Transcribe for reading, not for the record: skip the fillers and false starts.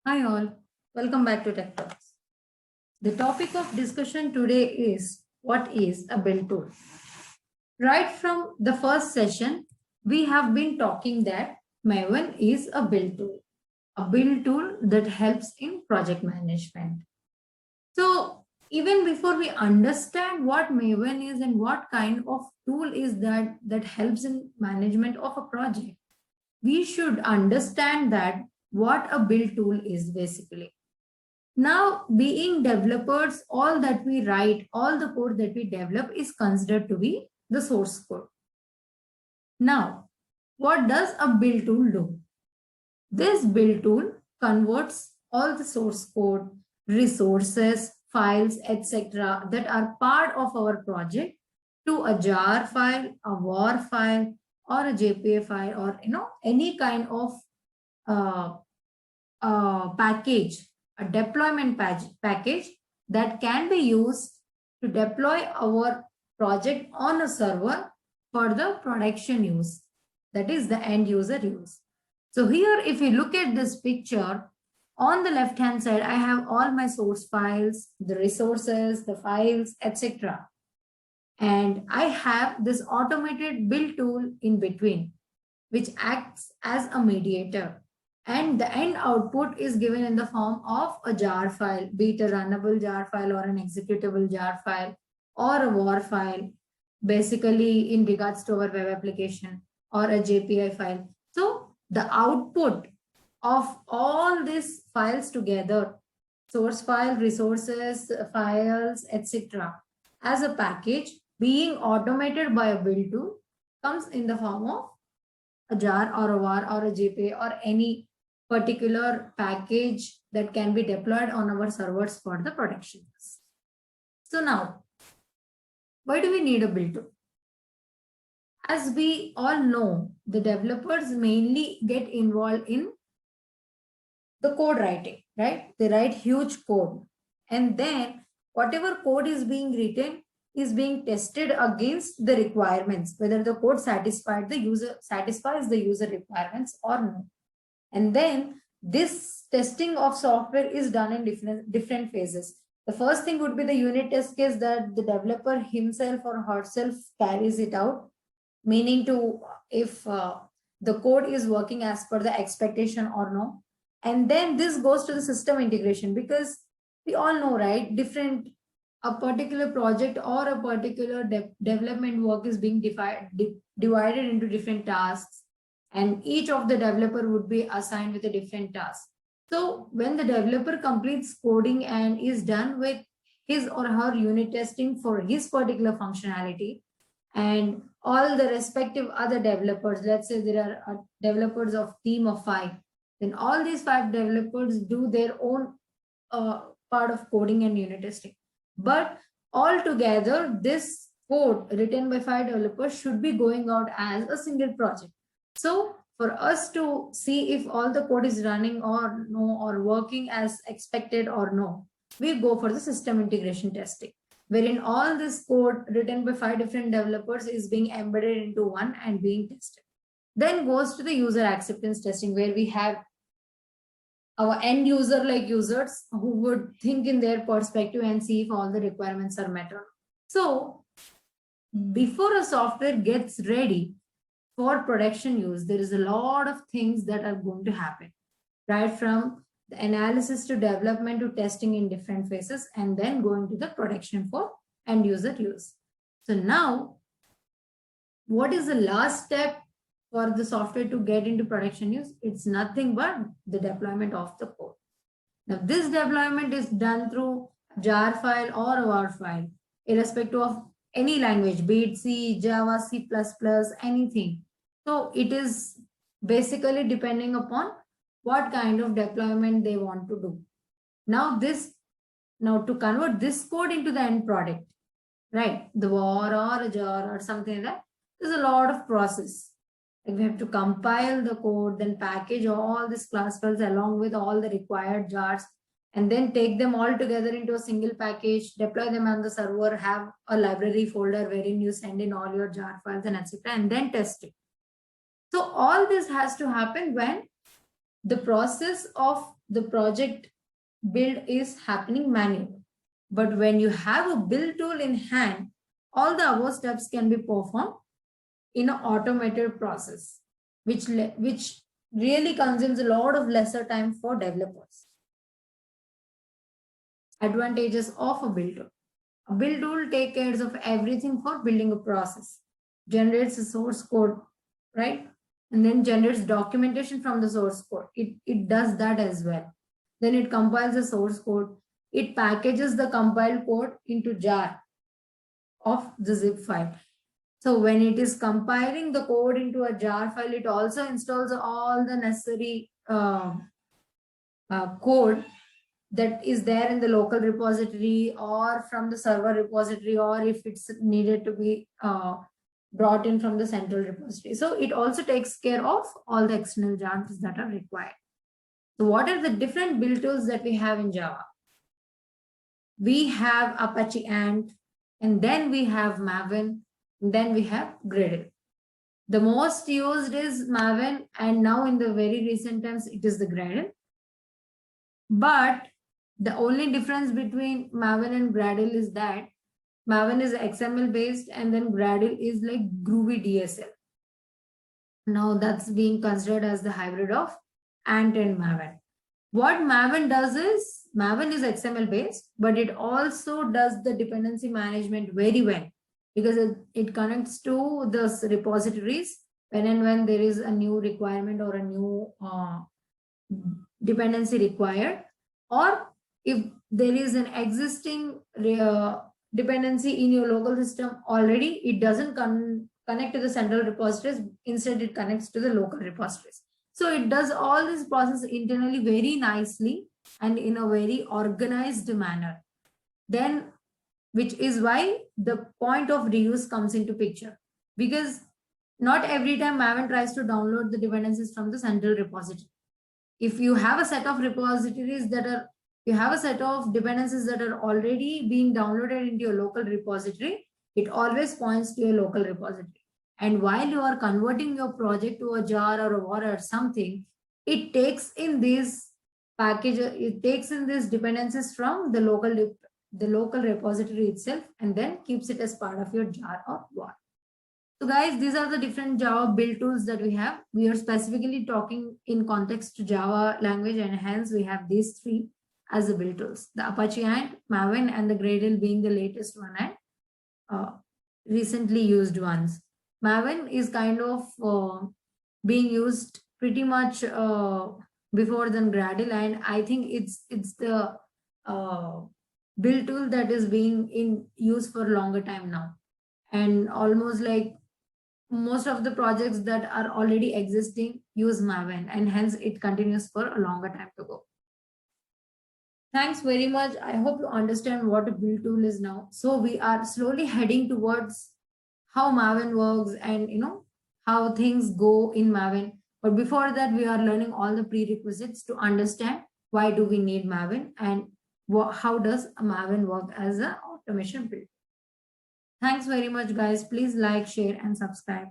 Hi all, welcome back to Tech Talks. The topic of discussion today is what is a build tool? Right from the first session, we have been talking that Maven is a build tool that helps in project management. So even before we understand what Maven is and what kind of tool is that helps in management of a project, we should understand that what a build tool is basically. Now, being developers, all that we write, all the code that we develop is considered to be the source code. Now, what does a build tool do? This build tool converts all the source code, resources, files, etc. that are part of our project to a jar file, a war file, or a JPA file, or any kind of uh, package, a deployment package that can be used to deploy our project on a server for the production use, that is the end user use. So here, if you look at this picture, on the left hand side, I have all my source files, the resources, the files, etc. And I have this automated build tool in between, which acts as a mediator. And the end output is given in the form of a jar file, be it a runnable jar file or an executable jar file or a war file, basically in regards to our web application, or a JPI file. So the output of all these files together, source file, resources, files, etc., as a package being automated by a build tool comes in the form of a jar or a var or a JPA or any particular package that can be deployed on our servers for the production. So now, why do we need a build tool? As we all know, the developers mainly get involved in the code writing, right? They write huge code. And then whatever code is being written is being tested against the requirements, whether the code satisfies the user requirements or no. And then this testing of software is done in different phases. The first thing would be the unit test case that the developer himself or herself carries it out, meaning to if the code is working as per the expectation or no. And then this goes to the system integration, because we all know, right, different a particular project or a particular development work is being divided into different tasks, and each of the developer would be assigned with a different task. So when the developer completes coding and is done with his or her unit testing for his particular functionality, and all the respective other developers, let's say there are developers of team of 5, then all these 5 developers do their own part of coding and unit testing. But altogether, this code written by 5 developers should be going out as a single project. So for us to see if all the code is running or no, or working as expected or no, we go for the system integration testing, wherein all this code written by 5 different developers is being embedded into one and being tested. Then goes to the user acceptance testing, where we have our end user like users who would think in their perspective and see if all the requirements are met. So before a software gets ready for production use, there is a lot of things that are going to happen, right from the analysis to development to testing in different phases, and then going to the production for end user use. So now, what is the last step for the software to get into production use? It's nothing but the deployment of the code. Now, this deployment is done through jar file or a war file, irrespective of any language, be it C, Java, C++, anything. So it is basically depending upon what kind of deployment they want to do. Now to convert this code into the end product, right? The war or a jar or something like that, there's a lot of process. Like we have to compile the code, then package all these class files along with all the required jars, and then take them all together into a single package, deploy them on the server, have a library folder wherein you send in all your jar files and etc., and then test it. So all this has to happen when the process of the project build is happening manually. But when you have a build tool in hand, all the above steps can be performed in an automated process, which really consumes a lot of lesser time for developers. Advantages of a build tool. A build tool takes care of everything for building a process, generates a source code, right? And then generates documentation from the source code. It does that as well. Then it compiles the source code. It packages the compiled code into jar of the zip file. So when it is compiling the code into a jar file, it also installs all the necessary code that is there in the local repository or from the server repository, or if it's needed to be brought in from the central repository. So it also takes care of all the external jars that are required. So what are the different build tools that we have in Java? We have Apache Ant, and then we have Maven, and then we have Gradle. The most used is Maven, and now in the very recent times, it is the Gradle. But the only difference between Maven and Gradle is that Maven is XML based, and then Gradle is like Groovy DSL. Now that's being considered as the hybrid of Ant and Maven. What Maven does is, Maven is XML based, but it also does the dependency management very well, because it connects to the repositories when and when there is a new requirement or a new dependency required, or if there is an existing dependency in your local system already, it doesn't connect to the central repositories. Instead, it connects to the local repositories. So it does all this process internally very nicely and in a very organized manner. Then, which is why the point of reuse comes into picture, because not every time Maven tries to download the dependencies from the central repository. If you have a set of repositories that are, you have a set of dependencies that are already being downloaded into your local repository, it always points to your local repository. And while you are converting your project to a jar or a water or something, it takes in these packages, it takes in these dependencies from the local repository itself, and then keeps it as part of your jar or water. So guys, these are the different Java build tools that we have. We are specifically talking in context to Java language, and hence we have these three as the build tools. The Apache Ant, Maven, and the Gradle being the latest one and recently used ones. Maven is kind of being used pretty much before than Gradle, and I think it's the build tool that is being in use for a longer time now. And almost like most of the projects that are already existing use Maven, and hence it continues for a longer time to go. Thanks very much. I hope you understand what a build tool is now. So we are slowly heading towards how Maven works and how things go in Maven. But before that, we are learning all the prerequisites to understand why do we need Maven and how does a Maven work as an automation build. Thanks very much, guys. Please like, share, and subscribe.